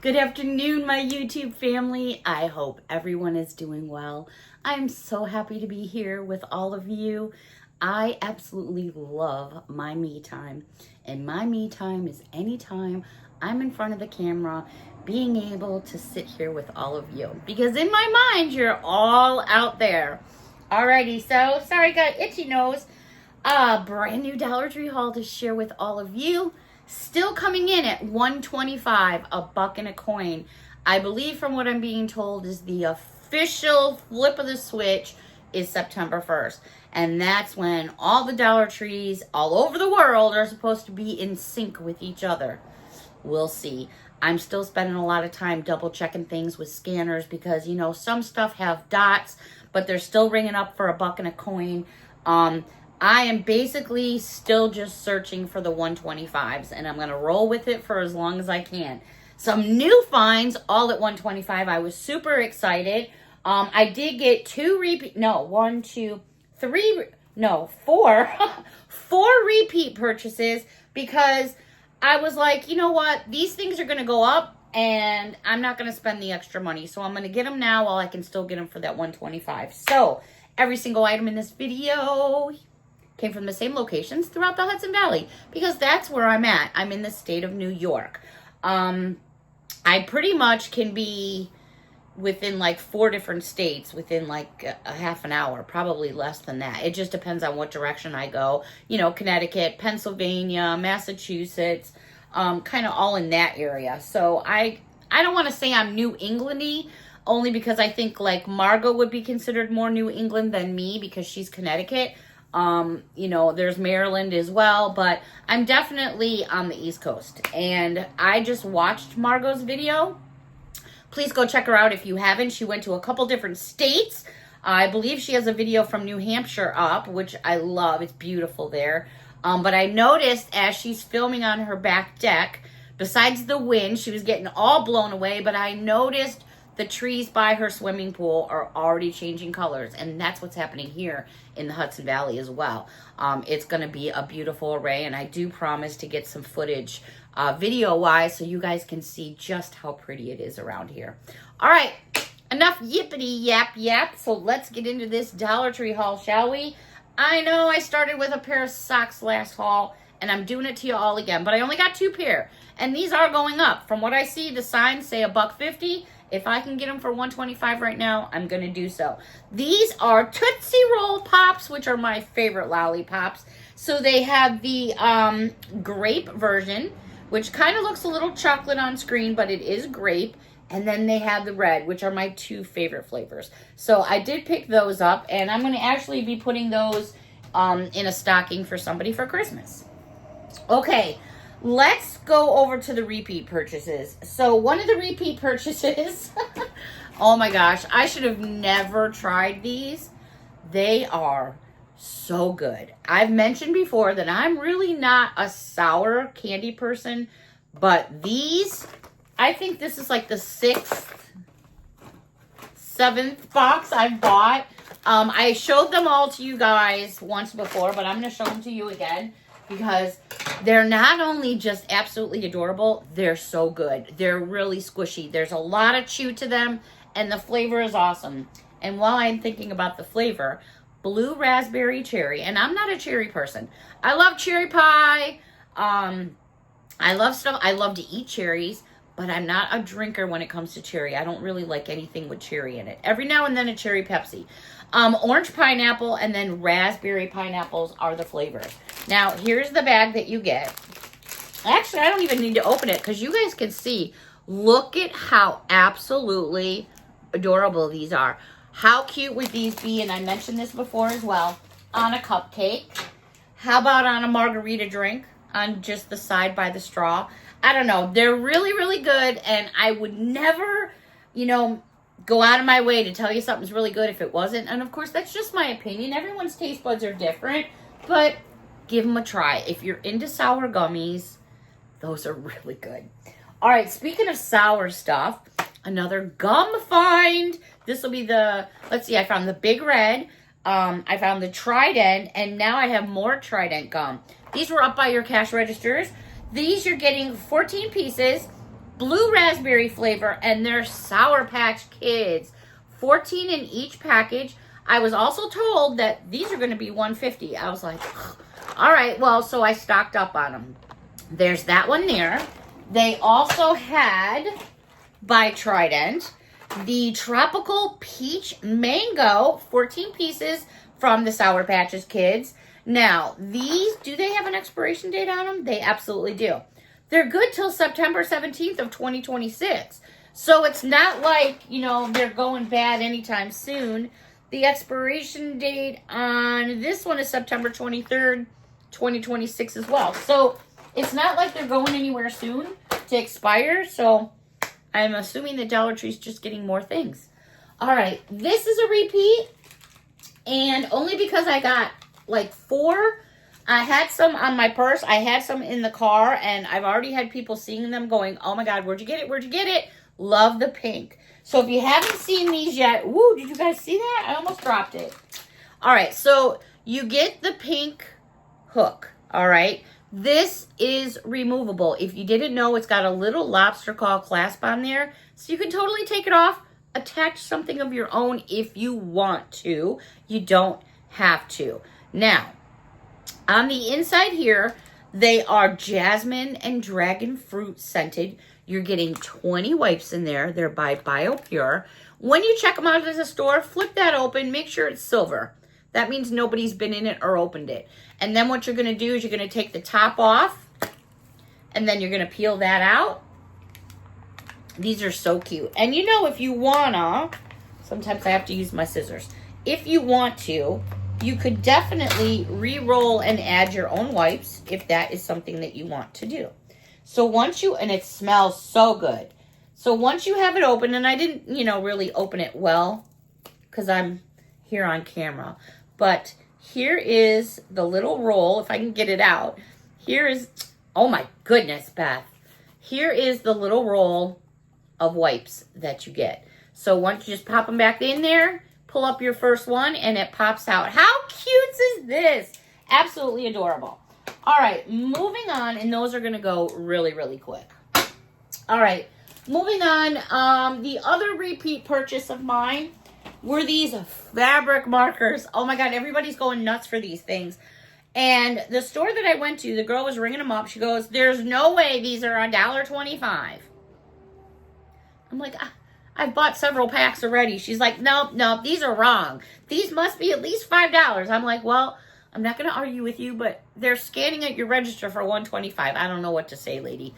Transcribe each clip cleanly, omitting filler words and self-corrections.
Good afternoon, my YouTube family. I hope everyone is doing well. I'm so happy to be here with all of you. I absolutely love my me time. And my me time is anytime I'm in front of the camera, being able to sit here with all of you. Because in my mind, you're all out there. Alrighty, so sorry, got itchy nose. A brand new Dollar Tree haul to share with all of you. Still coming in at $1.25, a buck and a coin. I believe from what I'm being told is the official flip of the switch is September 1st. And that's when all the Dollar Trees all over the world are supposed to be in sync with each other. We'll see. I'm still spending a lot of time double checking things with scanners because, you know, some stuff have dots, but they're still ringing up for a buck and a coin. I am basically still just searching for the 125s, and I'm going to roll with it for as long as I can. Some new finds, all at 125. I was super excited. I did get four repeat purchases because I was like, you know what? These things are going to go up, and I'm not going to spend the extra money. So I'm going to get them now while I can still get them for that 125. So every single item in this video came from the same locations throughout the Hudson Valley because that's where I'm at. I'm in the state of New York. I pretty much can be within like 4 different states within like a half an hour, probably less than that. It just depends on what direction I go. You know, Connecticut, Pennsylvania, Massachusetts, kind of all in that area. So I don't want to say I'm New England-y, only because I think like Margot would be considered more New England than me because she's Connecticut. You know, there's Maryland as well, but I'm definitely on the East Coast. And I just watched Margot's video. Please go check her out if you haven't. She went to a couple different states. I believe she has a video from New Hampshire up, which I love. It's beautiful there. But I noticed as she's filming on her back deck, besides the wind, she was getting all blown away, but I noticed the trees by her swimming pool are already changing colors, and that's what's happening here in the Hudson Valley as well. It's going to be a beautiful array, and I do promise to get some footage video-wise so you guys can see just how pretty it is around here. All right, enough yippity yap, so let's get into this Dollar Tree haul, shall we? I know I started with a pair of socks last haul, and I'm doing it to you all again, but I only got 2 pair, and these are going up. From what I see, the signs say $1.50. If I can get them for $1.25 right now, I'm going to do so. These are Tootsie Roll Pops, which are my favorite lollipops. So they have the grape version, which kind of looks a little chocolate on screen, but it is grape. And then they have the red, which are my 2 favorite flavors. So I did pick those up, and I'm going to actually be putting those in a stocking for somebody for Christmas. Okay. Let's go over to the repeat purchases. So one of the repeat purchases, oh my gosh, I should have never tried these. They are so good. I've mentioned before that I'm really not a sour candy person, but these, I think this is like the 6th, 7th box I've bought. I showed them all to you guys once before, but I'm going to show them to you again. Because they're not only just absolutely adorable, they're so good. They're really squishy. There's a lot of chew to them, and the flavor is awesome. And while I'm thinking about the flavor, blue raspberry cherry, and I'm not a cherry person. I love cherry pie. I love to eat cherries, but I'm not a drinker when it comes to cherry. I don't really like anything with cherry in it. Every now and then a cherry Pepsi. Orange pineapple and then raspberry pineapples are the flavors. Now, here's the bag that you get. Actually, I don't even need to open it because you guys can see. Look at how absolutely adorable these are. How cute would these be? And I mentioned this before as well. On a cupcake. How about on a margarita drink? On just the side by the straw. I don't know. They're really, really good. And I would never, you know, go out of my way to tell you something's really good if it wasn't. And of course, that's just my opinion. Everyone's taste buds are different. But give them a try. If you're into sour gummies, those are really good. All right, speaking of sour stuff, another gum find. This will be the, let's see, I found the Big Red. I found the Trident, and now I have more Trident gum. These were up by your cash registers. These you're getting 14 pieces. blue raspberry flavor, and they're Sour Patch Kids. 14 in each package. I was also told that these are going to be $150. I was like, all right, well, so I stocked up on them. There's that one there. They also had, by Trident, the Tropical Peach Mango, 14 pieces from the Sour Patches Kids. Now, these, do they have an expiration date on them? They absolutely do. They're good till September 17th of 2026. So it's not like, you know, they're going bad anytime soon. The expiration date on this one is September 23rd, 2026 as well. So it's not like they're going anywhere soon to expire. So I'm assuming that Dollar Tree's just getting more things. All right, this is a repeat. And only because I got like 4. I had some on my purse. I had some in the car. And I've already had people seeing them going, oh my God, where'd you get it? Where'd you get it? Love the pink. So if you haven't seen these yet, woo, did you guys see that? I almost dropped it. All right, so you get the pink hook, all right? This is removable. If you didn't know, it's got a little lobster claw clasp on there. So you can totally take it off, attach something of your own if you want to. You don't have to. Now, on the inside here, they are jasmine and dragon fruit scented. You're getting 20 wipes in there. They're by BioPure. When you check them out at the store, flip that open. Make sure it's silver. That means nobody's been in it or opened it. And then what you're going to do is you're going to take the top off. And then you're going to peel that out. These are so cute. And you know, if you want to, sometimes I have to use my scissors. If you want to, you could definitely re-roll and add your own wipes if that is something that you want to do. So once you, and it smells so good. So once you have it open, and I didn't, you know, really open it well because I'm here on camera. But here is the little roll, if I can get it out. Here is, oh my goodness, Beth. Here is the little roll of wipes that you get. So once you just pop them back in there, pull up your first one, and it pops out. How cute is this? Absolutely adorable. All right, moving on, and those are going to go really, really quick. All right, moving on. The other repeat purchase of mine were these fabric markers. Oh my God, everybody's going nuts for these things. And the store that I went to, the girl was ringing them up. She goes, there's no way these are $1.25. I'm like, I've bought several packs already. She's like, nope, these are wrong. These must be at least $5. I'm like, well, I'm not going to argue with you, but they're scanning at your register for $1.25. I don't know what to say, lady.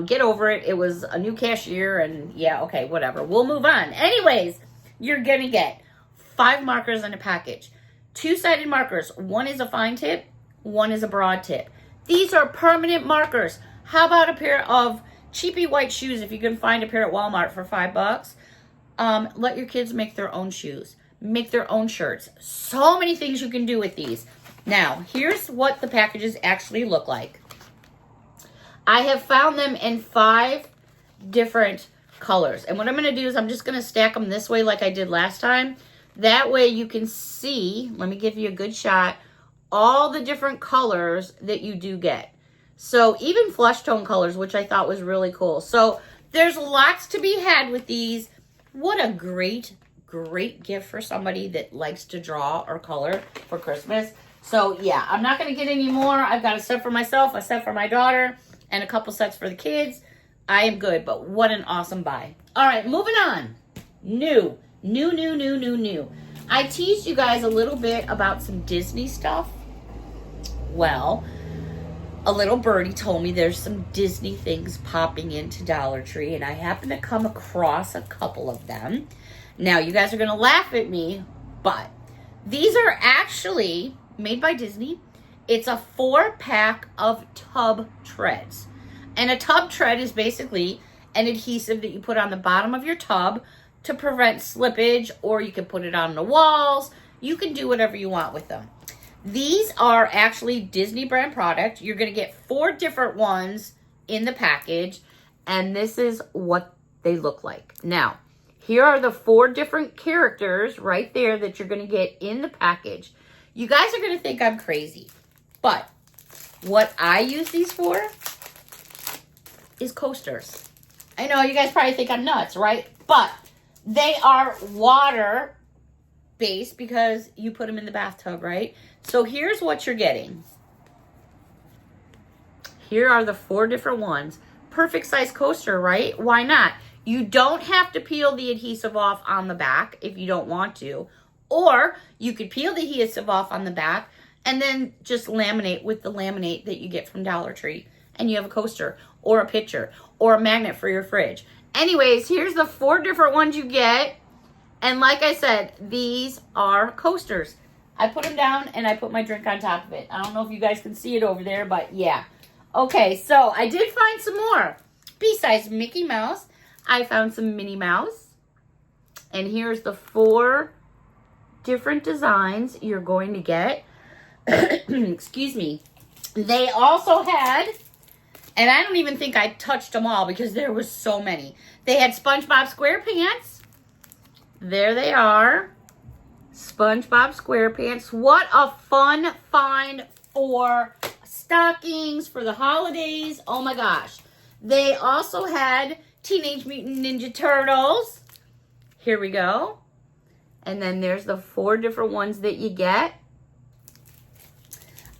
Get over it. It was a new cashier, and yeah, okay, whatever. We'll move on. Anyways, you're going to get 5 markers in a package. 2-sided markers. One is a fine tip. One is a broad tip. These are permanent markers. How about a pair of cheapy white shoes if you can find a pair at Walmart for $5? Let your kids make their own shoes. Make their own shirts. So many things you can do with these. Now, here's what the packages actually look like. I have found them in 5 different colors. And what I'm going to do is I'm just going to stack them this way like I did last time. That way you can see, let me give you a good shot, all the different colors that you do get. So even flesh tone colors, which I thought was really cool. So there's lots to be had with these. What a great gift for somebody that likes to draw or color for Christmas. So yeah, I'm not going to get any more. I've got a set for myself, a set for my daughter, and a couple sets for the kids. I am good, but what an awesome buy. All right, moving on. New. I teased you guys a little bit about some Disney stuff. Well, a little birdie told me there's some Disney things popping into Dollar Tree, and I happened to come across a couple of them. Now, you guys are going to laugh at me, but these are actually made by Disney. It's a 4-pack of tub treads. And a tub tread is basically an adhesive that you put on the bottom of your tub to prevent slippage, or you can put it on the walls. You can do whatever you want with them. These are actually Disney brand product. You're going to get 4 different ones in the package, and this is what they look like. Now, here are the 4 different characters right there that you're going to get in the package. You guys are going to think I'm crazy, but what I use these for is coasters. I know you guys probably think I'm nuts, right? But they are water based because you put them in the bathtub, right? So here's what you're getting. Here are the 4 different ones. Perfect size coaster, right? Why not? You don't have to peel the adhesive off on the back if you don't want to. Or you could peel the adhesive off on the back and then just laminate with the laminate that you get from Dollar Tree. And you have a coaster or a pitcher or a magnet for your fridge. Anyways, here's the 4 different ones you get. And like I said, these are coasters. I put them down and I put my drink on top of it. I don't know if you guys can see it over there, but yeah. Okay, so I did find some more. Besides Mickey Mouse, I found some Minnie Mouse. And here's the 4 different designs you're going to get. Excuse me. They also had, and I don't even think I touched them all because there was so many. They had SpongeBob SquarePants. There they are. SpongeBob SquarePants. What a fun find for stockings for the holidays. Oh my gosh. They also had Teenage Mutant Ninja Turtles. Here we go. And then there's the 4 different ones that you get.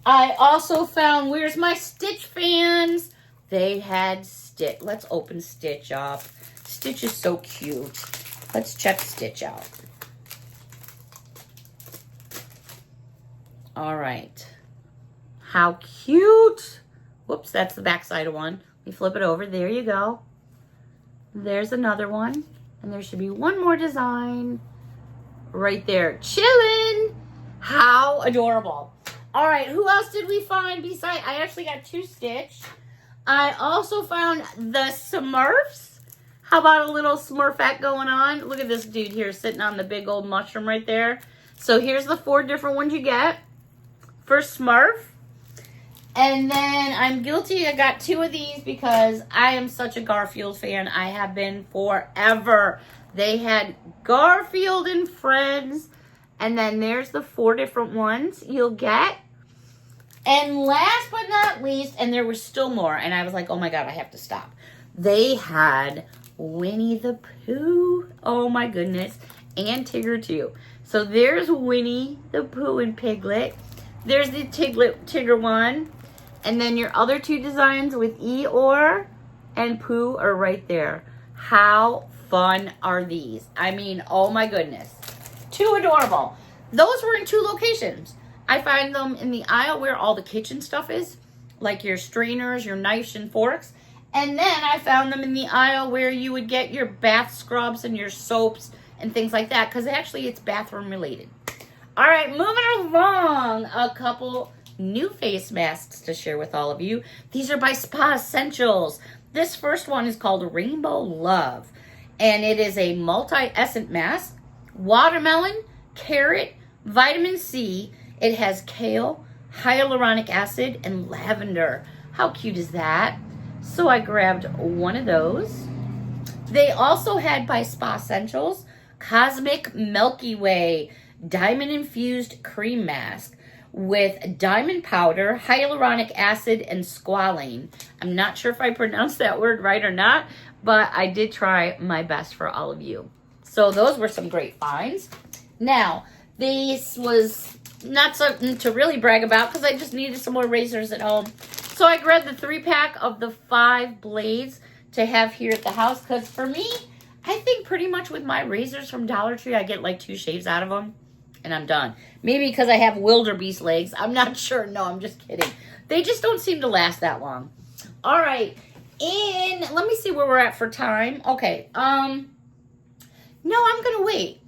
I also found, where's my Stitch fans? They had Stitch. Let's open Stitch up. Stitch is so cute. Let's check Stitch out. All right. How cute. Whoops, that's the back side of one. Let me flip it over. There you go. There's another one. And there should be one more design right there. Chillin'. How adorable. All right, who else did we find besides? I actually got 2 Stitch. I also found the Smurfs. How about a little Smurfette going on? Look at this dude here sitting on the big old mushroom right there. So here's the 4 different ones you get for Smurf. And then I'm guilty. I got 2 of these because I am such a Garfield fan. I have been forever. They had Garfield and Friends. And then there's the 4 different ones you'll get. And last but not least, and there was still more, and I was like, oh my God, I have to stop. They had Winnie the Pooh. Oh my goodness. And Tigger too. So there's Winnie the Pooh and Piglet. There's the Tigger one. And then your other 2 designs with Eeyore and Pooh are right there. How fun are these? I mean, oh my goodness. Too adorable. Those were in 2 locations. I find them in the aisle where all the kitchen stuff is, like your strainers, your knives and forks. And then I found them in the aisle where you would get your bath scrubs and your soaps and things like that, because actually it's bathroom related. All right, moving along. A couple new face masks to share with all of you. These are by Spa Essentials. This first one is called Rainbow Love, and it is a multi-essence mask. Watermelon, carrot, vitamin C. It has kale, hyaluronic acid, and lavender. How cute is that? So I grabbed one of those. They also had by Spa Essentials Cosmic Milky Way Diamond Infused Cream Mask with diamond powder, hyaluronic acid, and squalane. I'm not sure if I pronounced that word right or not, but I did try my best for all of you. So those were some great finds. Now, this was not something to really brag about because I just needed some more razors at home. So I grabbed the 3-pack of the 5 blades to have here at the house, because for me, I think pretty much with my razors from Dollar Tree, I get like 2 shaves out of them and I'm done. Maybe because I have wildebeest legs. I'm not sure. No, I'm just kidding. They just don't seem to last that long. All right. And let me see where we're at for time. Okay. No, I'm going to wait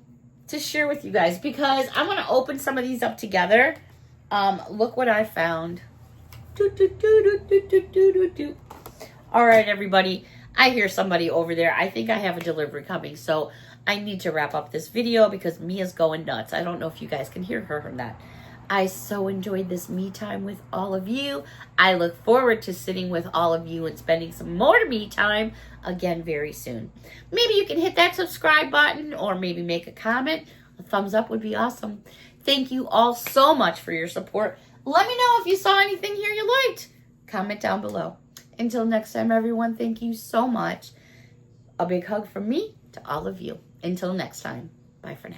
to share with you guys because I'm going to open some of these up together. Look what I found. All right, everybody. I hear somebody over there. I think I have a delivery coming, so I need to wrap up this video because Mia's going nuts. I don't know if you guys can hear her or not. I so enjoyed this me time with all of you. I look forward to sitting with all of you and spending some more me time again very soon. Maybe you can hit that subscribe button or maybe make a comment. A thumbs up would be awesome. Thank you all so much for your support. Let me know if you saw anything here you liked. Comment down below. Until next time, everyone, thank you so much. A big hug from me to all of you. Until next time, bye for now.